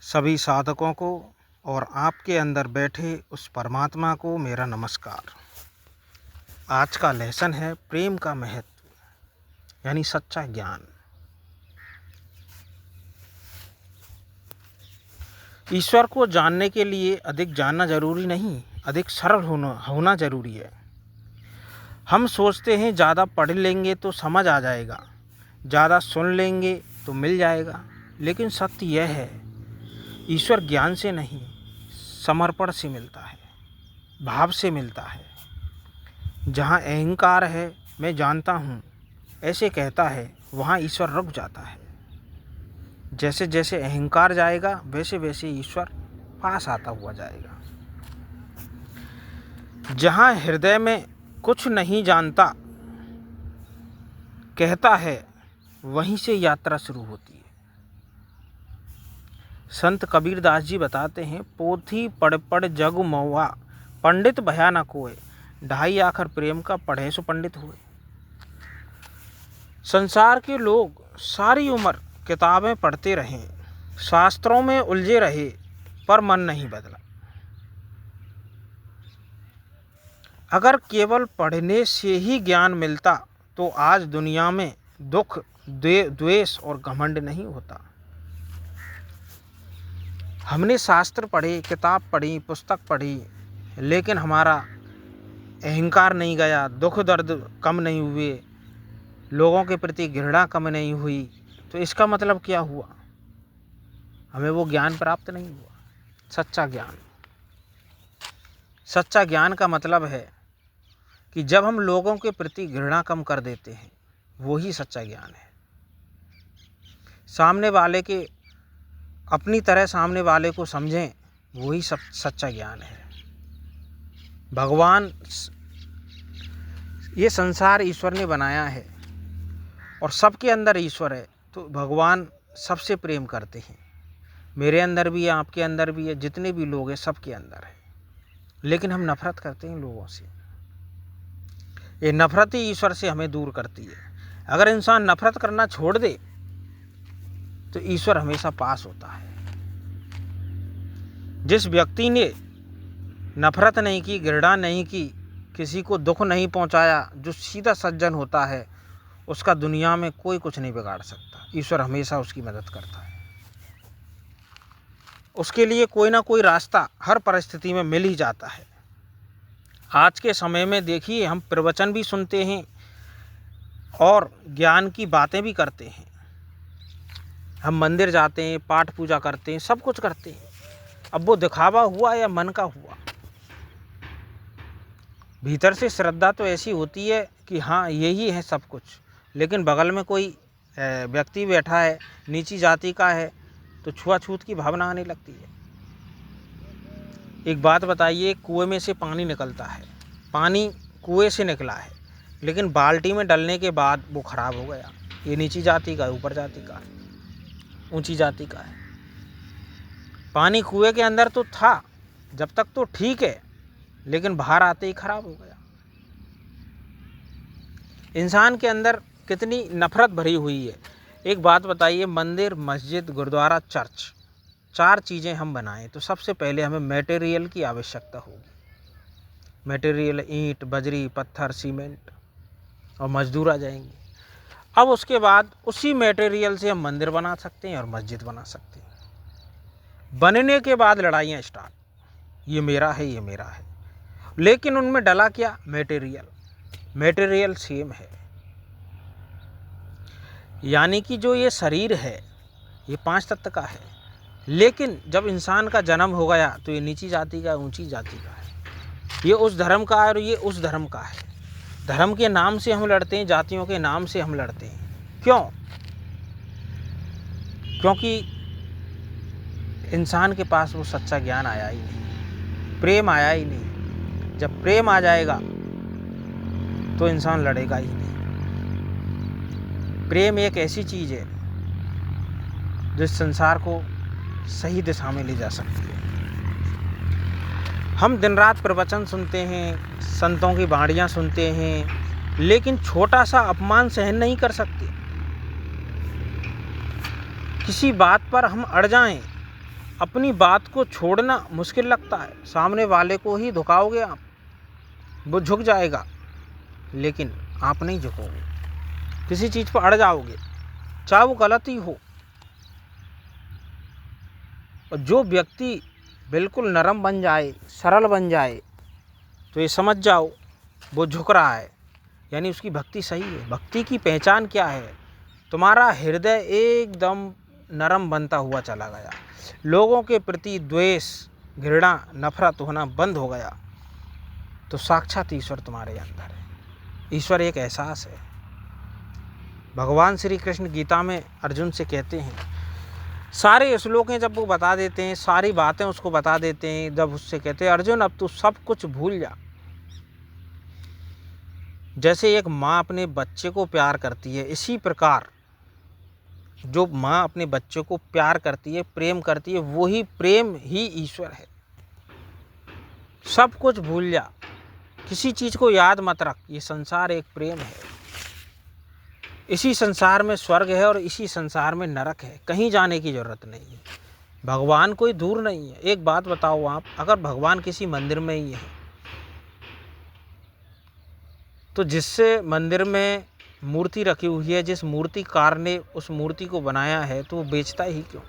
सभी साधकों को और आपके अंदर बैठे उस परमात्मा को मेरा नमस्कार। आज का लेसन है प्रेम का महत्व यानी सच्चा ज्ञान। ईश्वर को जानने के लिए अधिक जानना जरूरी नहीं, अधिक सरल होना जरूरी है। हम सोचते हैं ज़्यादा पढ़ लेंगे तो समझ आ जाएगा, ज़्यादा सुन लेंगे तो मिल जाएगा, लेकिन सत्य यह है ईश्वर ज्ञान से नहीं समर्पण से मिलता है, भाव से मिलता है। जहाँ अहंकार है मैं जानता हूँ ऐसे कहता है, वहाँ ईश्वर रुक जाता है। जैसे जैसे अहंकार जाएगा वैसे वैसे ईश्वर पास आता हुआ जाएगा। जहाँ हृदय में कुछ नहीं जानता कहता है, वहीं से यात्रा शुरू होती है। संत कबीरदास जी बताते हैं, पोथी पढ़ पढ़ जग महुआ, पंडित भया न कोय, ढाई आखर प्रेम का पढ़े सो पंडित हुए। संसार के लोग सारी उम्र किताबें पढ़ते रहे, शास्त्रों में उलझे रहे, पर मन नहीं बदला। अगर केवल पढ़ने से ही ज्ञान मिलता तो आज दुनिया में दुख, द्वेष और घमंड नहीं होता। हमने शास्त्र पढ़े, किताब पढ़ी, पुस्तक पढ़ी, लेकिन हमारा अहंकार नहीं गया, दुख दर्द कम नहीं हुए, लोगों के प्रति घृणा कम नहीं हुई, तो इसका मतलब क्या हुआ? हमें वो ज्ञान प्राप्त नहीं हुआ, सच्चा ज्ञान। सच्चा ज्ञान का मतलब है कि जब हम लोगों के प्रति घृणा कम कर देते हैं, वो ही सच्चा ज्ञान है। सामने वाले के अपनी तरह सामने वाले को समझें, वही सच्चा ज्ञान है। भगवान, ये संसार ईश्वर ने बनाया है और सबके अंदर ईश्वर है, तो भगवान सबसे प्रेम करते हैं। मेरे अंदर भी है, आपके अंदर भी है, जितने भी लोग हैं सबके अंदर है, लेकिन हम नफरत करते हैं लोगों से। ये नफरत ही ईश्वर से हमें दूर करती है। अगर इंसान नफरत करना छोड़ दे तो ईश्वर हमेशा पास होता है। जिस व्यक्ति ने नफरत नहीं की, घृणा नहीं की, किसी को दुख नहीं पहुंचाया, जो सीधा सज्जन होता है, उसका दुनिया में कोई कुछ नहीं बिगाड़ सकता। ईश्वर हमेशा उसकी मदद करता है। उसके लिए कोई ना कोई रास्ता हर परिस्थिति में मिल ही जाता है। आज के समय में देखिए, हम प्रवचन भी सुनते हैं और ज्ञान की बातें भी करते हैं। हम मंदिर जाते हैं, पाठ पूजा करते हैं, सब कुछ करते हैं। अब वो दिखावा हुआ या मन का हुआ, भीतर से श्रद्धा तो ऐसी होती है कि हाँ यही है सब कुछ, लेकिन बगल में कोई व्यक्ति बैठा है, नीची जाति का है, तो छुआछूत की भावना आने लगती है। एक बात बताइए, कुएं में से पानी निकलता है, पानी कुएं से निकला है, लेकिन बाल्टी में डलने के बाद वो खराब हो गया। ये नीची जाति का है, ऊपर जाति का है, ऊंची जाति का है। पानी कुएं के अंदर तो था जब तक तो ठीक है, लेकिन बाहर आते ही खराब हो गया। इंसान के अंदर कितनी नफरत भरी हुई है। एक बात बताइए, मंदिर, मस्जिद, गुरुद्वारा, चर्च, 4 चीज़ें हम बनाएं तो सबसे पहले हमें मटेरियल की आवश्यकता होगी। मटेरियल ईंट, बजरी, पत्थर, सीमेंट और मजदूर आ जाएंगे। अब उसके बाद उसी मटेरियल से हम मंदिर बना सकते हैं और मस्जिद बना सकते हैं। बनने के बाद लड़ाइयाँ स्टार्ट, ये मेरा है, ये मेरा है, लेकिन उनमें डला क्या? मटेरियल सेम है। यानी कि जो ये शरीर है ये 5 तत्व का है, लेकिन जब इंसान का जन्म हो गया तो ये नीची जाति का, ऊंची जाति का है, ये उस धर्म का है और ये उस धर्म का है। धर्म के नाम से हम लड़ते हैं, जातियों के नाम से हम लड़ते हैं। क्यों? क्योंकि इंसान के पास वो सच्चा ज्ञान आया ही नहीं, प्रेम आया ही नहीं। जब प्रेम आ जाएगा तो इंसान लड़ेगा ही नहीं। प्रेम एक ऐसी चीज़ है जो संसार को सही दिशा में ले जा सकती है। हम दिन रात प्रवचन सुनते हैं, संतों की वाणियाँ सुनते हैं, लेकिन छोटा सा अपमान सहन नहीं कर सकते। किसी बात पर हम अड़ जाएं अपनी बात को छोड़ना मुश्किल लगता है, सामने वाले को ही धुकाओगे आप, वो झुक जाएगा, लेकिन आप नहीं झुकोगे, किसी चीज़ पर अड़ जाओगे, चाहे वो गलत ही हो। और जो व्यक्ति बिल्कुल नरम बन जाए, सरल बन जाए, तो ये समझ जाओ वो झुक रहा है, यानी उसकी भक्ति सही है। भक्ति की पहचान क्या है? तुम्हारा हृदय एकदम नरम बनता हुआ चला गया, लोगों के प्रति द्वेष, घृणा, नफरत होना बंद हो गया, तो साक्षात ईश्वर तुम्हारे अंदर है। ईश्वर एक एहसास है। भगवान श्री कृष्ण गीता में अर्जुन से कहते हैं, सारे श्लोकें जब वो बता देते हैं, सारी बातें उसको बता देते हैं, जब उससे कहते हैं अर्जुन अब तू सब कुछ भूल जा। जैसे एक माँ अपने बच्चे को प्यार करती है, इसी प्रकार जो माँ अपने बच्चे को प्यार करती है, प्रेम करती है, वही प्रेम ही ईश्वर है। सब कुछ भूल जा, किसी चीज़ को याद मत रख, ये संसार एक प्रेम है। इसी संसार में स्वर्ग है और इसी संसार में नरक है, कहीं जाने की ज़रूरत नहीं है। भगवान कोई दूर नहीं है। एक बात बताओ आप, अगर भगवान किसी मंदिर में ही है, तो जिससे मंदिर में मूर्ति रखी हुई है, जिस मूर्तिकार ने उस मूर्ति को बनाया है, तो वो बेचता ही क्यों?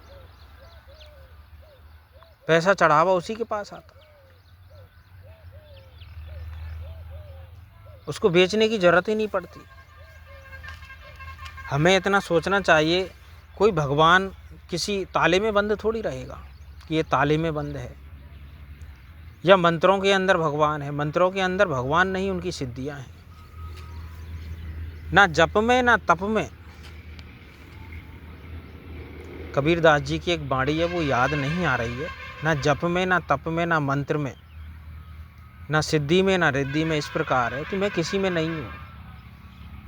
पैसा चढ़ावा उसी के पास आता, उसको बेचने की ज़रूरत ही नहीं पड़ती। हमें इतना सोचना चाहिए, कोई भगवान किसी ताले में बंद थोड़ी रहेगा कि ये ताले में बंद है, या मंत्रों के अंदर भगवान है। मंत्रों के अंदर भगवान नहीं, उनकी सिद्धियां हैं। ना जप में ना तप में। कबीरदास जी की एक वाणी है, वो याद नहीं आ रही है। ना जप में ना तप में ना मंत्र में, ना सिद्धि में ना रिद्धि में। इस प्रकार है कि मैं किसी में नहीं हूँ,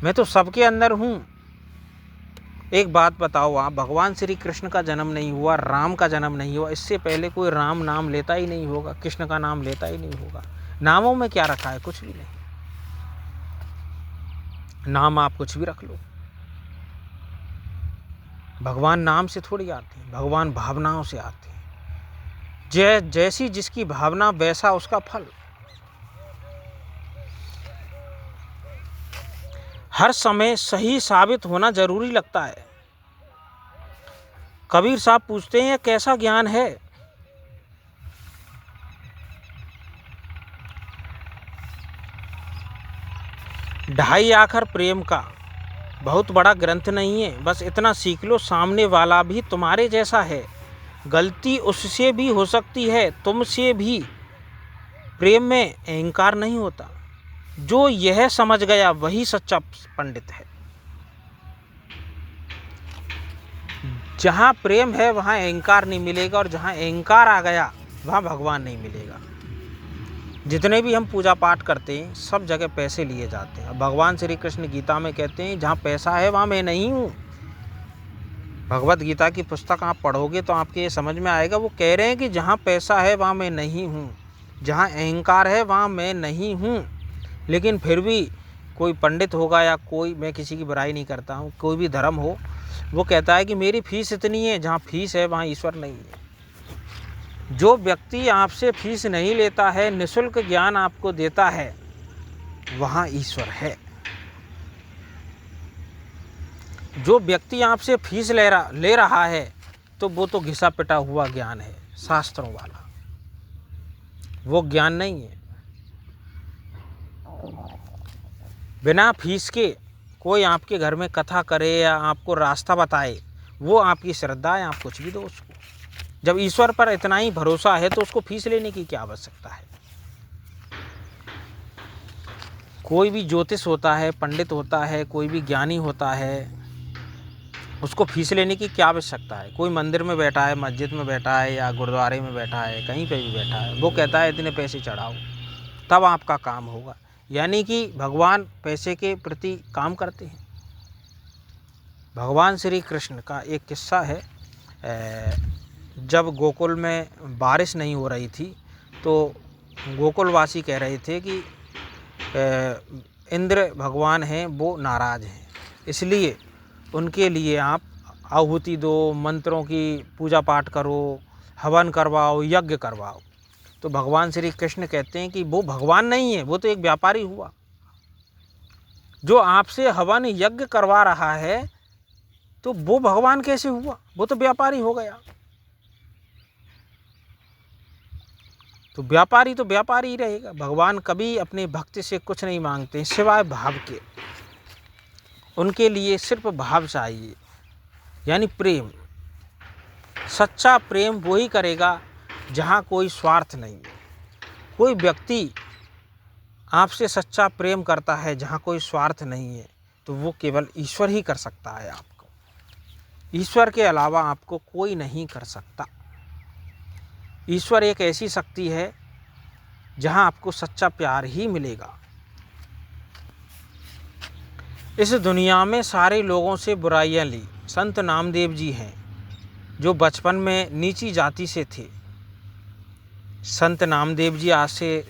मैं तो सबके अंदर हूँ। एक बात बताओ आप, भगवान श्री कृष्ण का जन्म नहीं हुआ, राम का जन्म नहीं हुआ, इससे पहले कोई राम नाम लेता ही नहीं होगा, कृष्ण का नाम लेता ही नहीं होगा। नामों में क्या रखा है? कुछ भी नहीं। नाम आप कुछ भी रख लो, भगवान नाम से थोड़ी आते हैं, भगवान भावनाओं से आते हैं। जैसी जिसकी भावना वैसा उसका फल। हर समय सही साबित होना जरूरी लगता है। कबीर साहब पूछते हैं, कैसा ज्ञान है? ढाई आखर प्रेम का बहुत बड़ा ग्रंथ नहीं है, बस इतना सीख लो, सामने वाला भी तुम्हारे जैसा है, गलती उससे भी हो सकती है, तुमसे भी। प्रेम में अहंकार नहीं होता। जो यह समझ गया वही सच्चा पंडित है। जहाँ प्रेम है वहाँ अहंकार नहीं मिलेगा, और जहाँ अहंकार आ गया वहाँ भगवान नहीं मिलेगा। जितने भी हम पूजा पाठ करते हैं, सब जगह पैसे लिए जाते हैं। भगवान श्री कृष्ण गीता में कहते हैं, जहाँ पैसा है वहाँ मैं नहीं हूँ। भगवत गीता की पुस्तक आप पढ़ोगे तो आपके ये समझ में आएगा। वो कह रहे हैं कि जहाँ पैसा है वहाँ मैं नहीं हूँ, जहाँ अहंकार है वहाँ मैं नहीं हूँ। लेकिन फिर भी कोई पंडित होगा या कोई, मैं किसी की बुराई नहीं करता हूँ, कोई भी धर्म हो, वो कहता है कि मेरी फीस इतनी है। जहाँ फीस है वहाँ ईश्वर नहीं है। जो व्यक्ति आपसे फीस नहीं लेता है, निःशुल्क ज्ञान आपको देता है, वहाँ ईश्वर है। जो व्यक्ति आपसे फीस ले रहा है, तो वो तो घिसा पिटा हुआ ज्ञान है, शास्त्रों वाला, वो ज्ञान नहीं है। बिना फीस के कोई आपके घर में कथा करे या आपको रास्ता बताए, वो आपकी श्रद्धा है, आप कुछ भी दो उसको। जब ईश्वर पर इतना ही भरोसा है तो उसको फीस लेने की क्या आवश्यकता है? कोई भी ज्योतिष होता है, पंडित होता है, कोई भी ज्ञानी होता है, उसको फीस लेने की क्या आवश्यकता है? कोई मंदिर में बैठा है, मस्जिद में बैठा है, या गुरुद्वारे में बैठा है, कहीं पे भी बैठा है, वो कहता है इतने पैसे चढ़ाओ तब आपका काम होगा। यानी कि भगवान पैसे के प्रति काम करते हैं। भगवान श्री कृष्ण का एक किस्सा है। जब गोकुल में बारिश नहीं हो रही थी, तो गोकुलवासी कह रहे थे कि इंद्र भगवान हैं, वो नाराज़ हैं, इसलिए उनके लिए आप आहुति दो, मंत्रों की पूजा पाठ करो, हवन करवाओ, यज्ञ करवाओ। तो भगवान श्री कृष्ण कहते हैं कि वो भगवान नहीं है, वो तो एक व्यापारी हुआ। जो आपसे हवन यज्ञ करवा रहा है तो वो भगवान कैसे हुआ? वो तो व्यापारी हो गया। तो व्यापारी ही रहेगा। भगवान कभी अपने भक्त से कुछ नहीं मांगते सिवाय भाव के। उनके लिए सिर्फ भाव चाहिए, यानी प्रेम। सच्चा प्रेम वो ही करेगा जहाँ कोई स्वार्थ नहीं है। कोई व्यक्ति आपसे सच्चा प्रेम करता है जहाँ कोई स्वार्थ नहीं है, तो वो केवल ईश्वर ही कर सकता है आपको। ईश्वर के अलावा आपको कोई नहीं कर सकता। ईश्वर एक ऐसी शक्ति है जहाँ आपको सच्चा प्यार ही मिलेगा। इस दुनिया में सारे लोगों से बुराइयां ली संत नामदेव जी हैं, जो बचपन में नीची जाति से थे। संत नामदेव जी आज से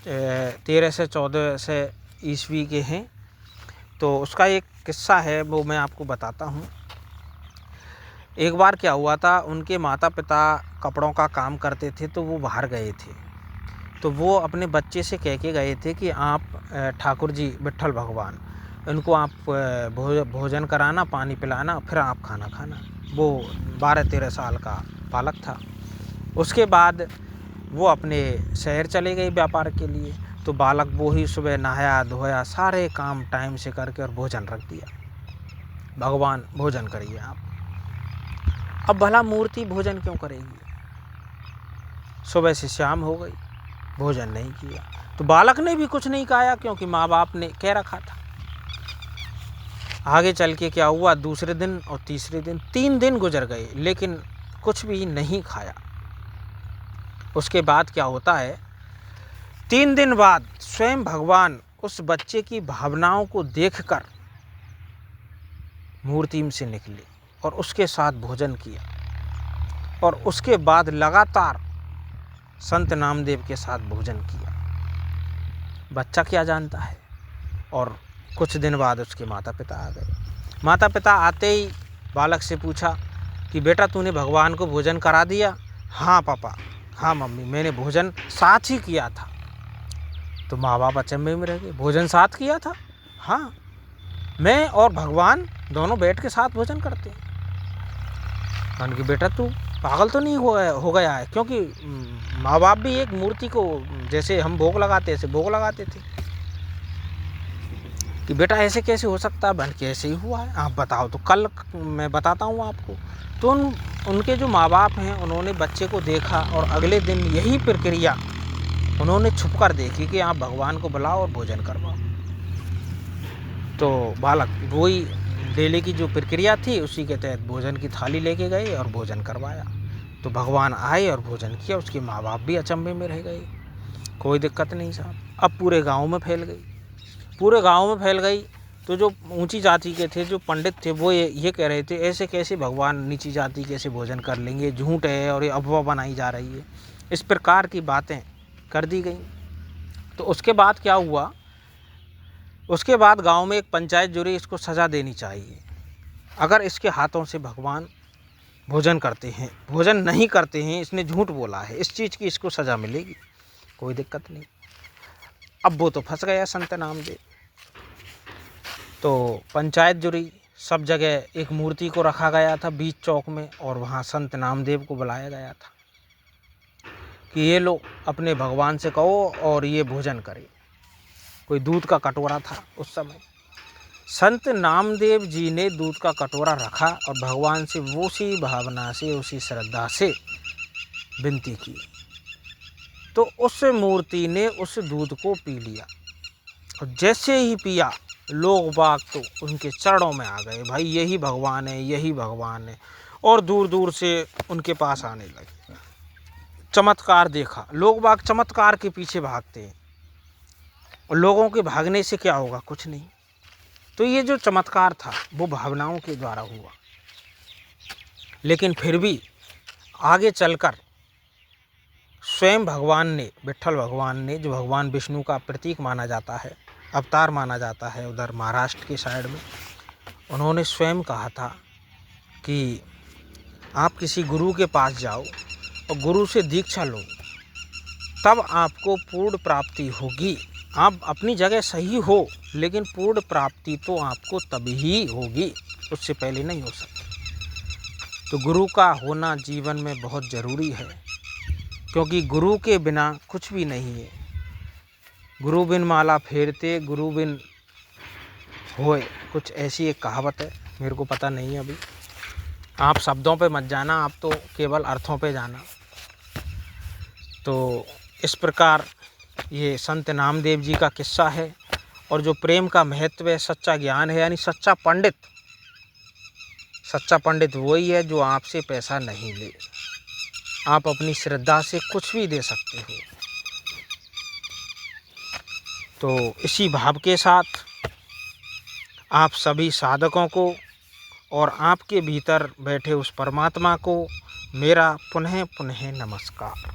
13 से 14 से ईस्वी के हैं। तो उसका एक किस्सा है, वो मैं आपको बताता हूँ। एक बार क्या हुआ था, उनके माता पिता कपड़ों का काम करते थे, तो वो बाहर गए थे। तो वो अपने बच्चे से कह के गए थे कि आप ठाकुर जी विट्ठल भगवान, इनको आप भोजन कराना, पानी पिलाना, फिर आप खाना खाना। वो 12-13 साल का बालक था। उसके बाद वो अपने शहर चले गए व्यापार के लिए। तो बालक वो ही सुबह नहाया धोया, सारे काम टाइम से करके और भोजन रख दिया। भगवान भोजन करिए आप। अब भला मूर्ति भोजन क्यों करेगी? सुबह से शाम हो गई, भोजन नहीं किया। तो बालक ने भी कुछ नहीं खाया, क्योंकि माँ बाप ने कह रखा था। आगे चल के क्या हुआ, दूसरे दिन और तीसरे दिन, 3 दिन गुजर गए, लेकिन कुछ भी नहीं खाया। उसके बाद क्या होता है, 3 दिन बाद स्वयं भगवान उस बच्चे की भावनाओं को देखकर मूर्ति से निकले और उसके साथ भोजन किया। और उसके बाद लगातार संत नामदेव के साथ भोजन किया। बच्चा क्या जानता है। और कुछ दिन बाद उसके माता पिता आ गए। माता पिता आते ही बालक से पूछा कि बेटा तूने भगवान को भोजन करा दिया? हाँ पापा, हाँ मम्मी, मैंने भोजन साथ ही किया था। तो माँ बाप अचंभे में रह गए। भोजन साथ किया था? हाँ, मैं और भगवान दोनों बैठ के साथ भोजन करते हैं। मैंने कहा बेटा तू पागल तो नहीं हो गया है? क्योंकि माँ बाप भी एक मूर्ति को जैसे हम भोग लगाते ऐसे भोग लगाते थे। कि बेटा ऐसे कैसे हो सकता है? बन के ऐसे ही हुआ है। आप बताओ। तो कल मैं बताता हूँ आपको। तो उनके जो माँ बाप हैं, उन्होंने बच्चे को देखा और अगले दिन यही प्रक्रिया उन्होंने छुप कर देखी कि आप भगवान को बुलाओ और भोजन करवाओ। तो बालक वही डेली की जो प्रक्रिया थी उसी के तहत भोजन की थाली लेके गए और भोजन करवाया। तो भगवान आए और भोजन किया। उसके माँ बाप भी अचंभे में रह गए। कोई दिक्कत नहीं साहब। अब पूरे गाँव में फैल गई। तो जो ऊंची जाति के थे, जो पंडित थे, वो ये कह रहे थे ऐसे कैसे भगवान नीची जाति कैसे भोजन कर लेंगे, झूठ है और ये अफवाह बनाई जा रही है। इस प्रकार की बातें कर दी गई। तो उसके बाद क्या हुआ, उसके बाद गांव में एक पंचायत जुड़ी, इसको सज़ा देनी चाहिए। अगर इसके हाथों से भगवान भोजन नहीं करते हैं, इसने झूठ बोला है, इस चीज़ की इसको सज़ा मिलेगी, कोई दिक्कत नहीं। अब वो तो फंस गया संत नामदेव। तो पंचायत जुड़ी, सब जगह एक मूर्ति को रखा गया था बीच चौक में, और वहाँ संत नामदेव को बुलाया गया था कि ये लोग अपने भगवान से कहो और ये भोजन करे। कोई दूध का कटोरा था उस समय। संत नामदेव जी ने दूध का कटोरा रखा और भगवान से उसी भावना से, उसी श्रद्धा से विनती की। तो उस मूर्ति ने उस दूध को पी लिया और जैसे ही पिया, लोग बाग तो उनके चरणों में आ गए, भाई यही भगवान है, यही भगवान है। और दूर दूर से उनके पास आने लगे। चमत्कार देखा। लोग बाग चमत्कार के पीछे भागते हैं और लोगों के भागने से क्या होगा, कुछ नहीं। तो ये जो चमत्कार था वो भावनाओं के द्वारा हुआ। लेकिन फिर भी आगे चलकर स्वयं भगवान ने, विट्ठल भगवान ने, जो भगवान विष्णु का प्रतीक माना जाता है, अवतार माना जाता है उधर महाराष्ट्र के साइड में, उन्होंने स्वयं कहा था कि आप किसी गुरु के पास जाओ और गुरु से दीक्षा लो, तब आपको पूर्ण प्राप्ति होगी। आप अपनी जगह सही हो, लेकिन पूर्ण प्राप्ति तो आपको तभी ही होगी, उससे पहले नहीं हो सकती। तो गुरु का होना जीवन में बहुत ज़रूरी है, क्योंकि गुरु के बिना कुछ भी नहीं है। गुरु बिन माला फेरते गुरु बिन होए, कुछ ऐसी एक कहावत है, मेरे को पता नहीं है अभी। आप शब्दों पे मत जाना, आप तो केवल अर्थों पे जाना। तो इस प्रकार ये संत नामदेव जी का किस्सा है। और जो प्रेम का महत्व है, सच्चा ज्ञान है, यानी सच्चा पंडित वही है जो आपसे पैसा नहीं ले। आप अपनी श्रद्धा से कुछ भी दे सकते हो। तो इसी भाव के साथ आप सभी साधकों को और आपके भीतर बैठे उस परमात्मा को मेरा पुनः पुनः नमस्कार।